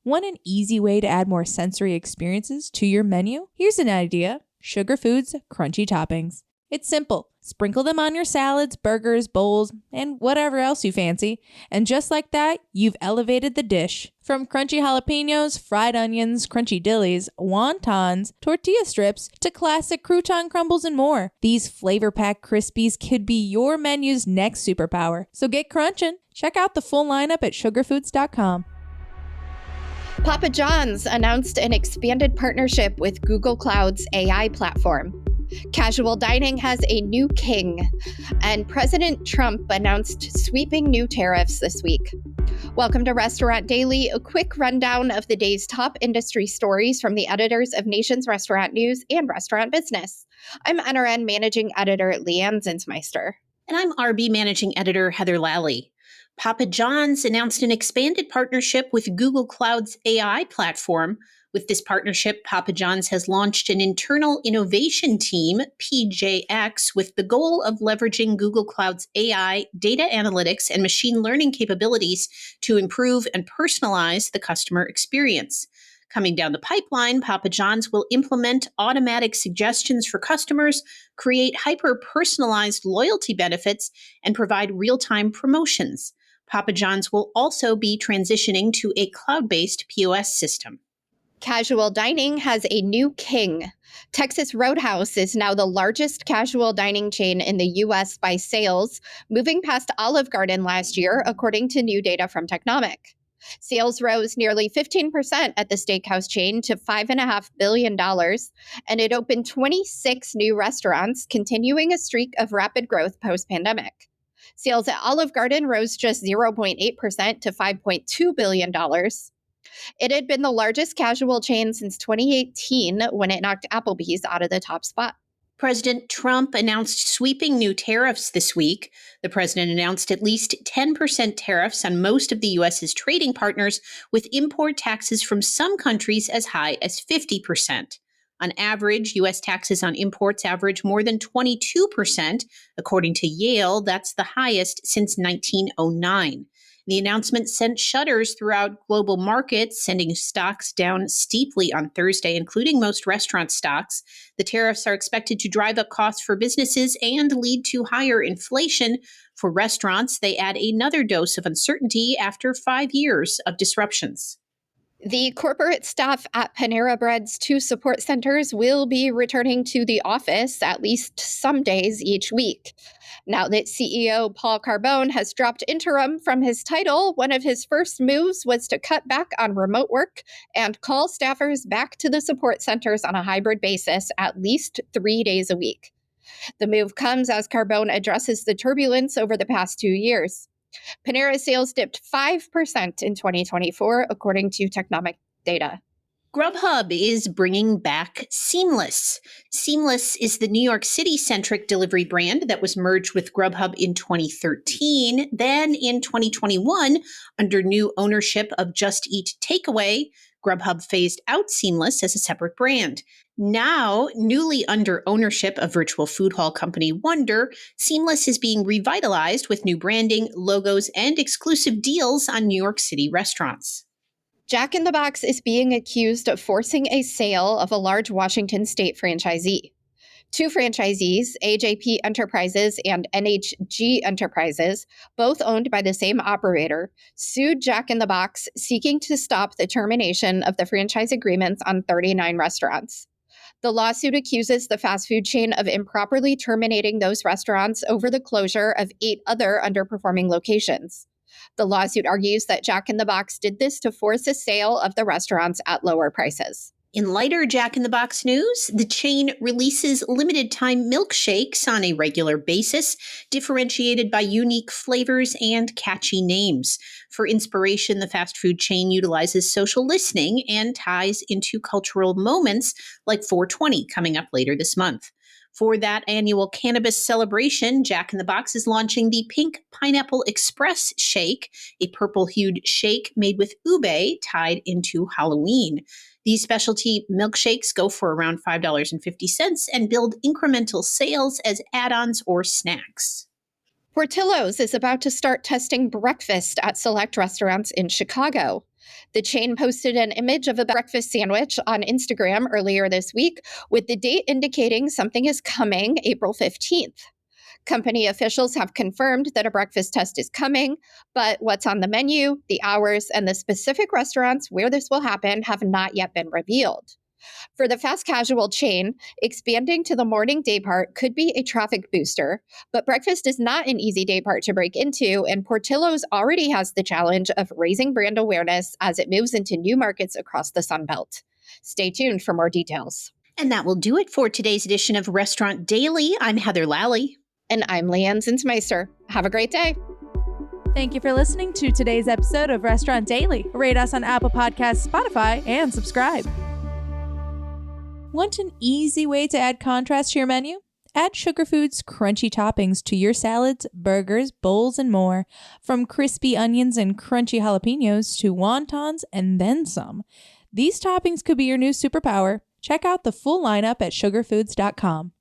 Want an easy way to add more sensory experiences to your menu? Here's an idea. Sugar Foods Crunchy Toppings. It's simple. Sprinkle them on your salads, burgers, bowls, and whatever else you fancy. And just like that, you've elevated the dish. From crunchy jalapenos, fried onions, crunchy dillies, wontons, tortilla strips, to classic crouton crumbles and more. These flavor-packed Crispies could be your menu's next superpower. So get crunching. Check out the full lineup at sugarfoods.com. Papa John's announced an expanded partnership with Google Cloud's AI platform. Casual dining has a new king, and President Trump announced sweeping new tariffs this week. Welcome to Restaurant Daily, a quick rundown of the day's top industry stories from the editors of Nation's Restaurant News and Restaurant Business. I'm NRN Managing Editor Leanne Zinsmeister. And I'm RB Managing Editor Heather Lally. Papa John's announced an expanded partnership with Google Cloud's AI platform. With this partnership, Papa John's has launched an internal innovation team, PJX, with the goal of leveraging Google Cloud's AI, data analytics, and machine learning capabilities to improve and personalize the customer experience. Coming down the pipeline, Papa John's will implement automatic suggestions for customers, create hyper-personalized loyalty benefits, and provide real-time promotions. Papa John's will also be transitioning to a cloud-based POS system. Casual dining has a new king. Texas Roadhouse is now the largest casual dining chain in the U.S. by sales, moving past Olive Garden last year, according to new data from Technomic. Sales rose nearly 15% at the steakhouse chain to $5.5 billion, and it opened 26 new restaurants, continuing a streak of rapid growth post-pandemic. Sales at Olive Garden rose just 0.8% to $5.2 billion. It had been the largest casual chain since 2018 when it knocked Applebee's out of the top spot. President Trump announced sweeping new tariffs this week. The president announced at least 10% tariffs on most of the U.S.'s trading partners, with import taxes from some countries as high as 50%. On average, U.S. taxes on imports average more than 22%. According to Yale, that's the highest since 1909. The announcement sent shudders throughout global markets, sending stocks down steeply on Thursday, including most restaurant stocks. The tariffs are expected to drive up costs for businesses and lead to higher inflation. For restaurants, they add another dose of uncertainty after 5 years of disruptions. The corporate staff at Panera Bread's 2 support centers will be returning to the office at least some days each week. Now that CEO Paul Carbone has dropped interim from his title, one of his first moves was to cut back on remote work and call staffers back to the support centers on a hybrid basis at least 3 days a week. The move comes as Carbone addresses the turbulence over the past 2 years. Panera sales dipped 5% in 2024, according to Technomic data. Grubhub is bringing back Seamless. Seamless is the New York City-centric delivery brand that was merged with Grubhub in 2013. Then in 2021, under new ownership of Just Eat Takeaway, Grubhub phased out Seamless as a separate brand. Now, newly under ownership of virtual food hall company Wonder, Seamless is being revitalized with new branding, logos, and exclusive deals on New York City restaurants. Jack in the Box is being accused of forcing a sale of a large Washington state franchisee. 2 franchisees, AJP Enterprises and NHG Enterprises, both owned by the same operator, sued Jack in the Box, seeking to stop the termination of the franchise agreements on 39 restaurants. The lawsuit accuses the fast food chain of improperly terminating those restaurants over the closure of 8 other underperforming locations. The lawsuit argues that Jack in the Box did this to force a sale of the restaurants at lower prices. In lighter Jack in the Box news, the chain releases limited-time milkshakes on a regular basis, differentiated by unique flavors and catchy names. For inspiration, the fast food chain utilizes social listening and ties into cultural moments like 420 coming up later this month. For that annual cannabis celebration, Jack in the Box is launching the Pink Pineapple Express Shake, a purple-hued shake made with ube tied into Halloween. These specialty milkshakes go for around $5.50 and build incremental sales as add-ons or snacks. Portillo's is about to start testing breakfast at select restaurants in Chicago. The chain posted an image of a breakfast sandwich on Instagram earlier this week, with the date indicating something is coming April 15th. Company officials have confirmed that a breakfast test is coming, but what's on the menu, the hours, and the specific restaurants where this will happen have not yet been revealed. For the fast casual chain, expanding to the morning daypart could be a traffic booster, but breakfast is not an easy daypart to break into, and Portillo's already has the challenge of raising brand awareness as it moves into new markets across the Sun Belt. Stay tuned for more details. And that will do it for today's edition of Restaurant Daily. I'm Heather Lally. And I'm Leanne Zinsmeister. Have a great day. Thank you for listening to today's episode of Restaurant Daily. Rate us on Apple Podcasts, Spotify, and subscribe. Want an easy way to add contrast to your menu? Add Sugar Foods crunchy toppings to your salads, burgers, bowls, and more. From crispy onions and crunchy jalapenos to wontons and then some. These toppings could be your new superpower. Check out the full lineup at sugarfoods.com.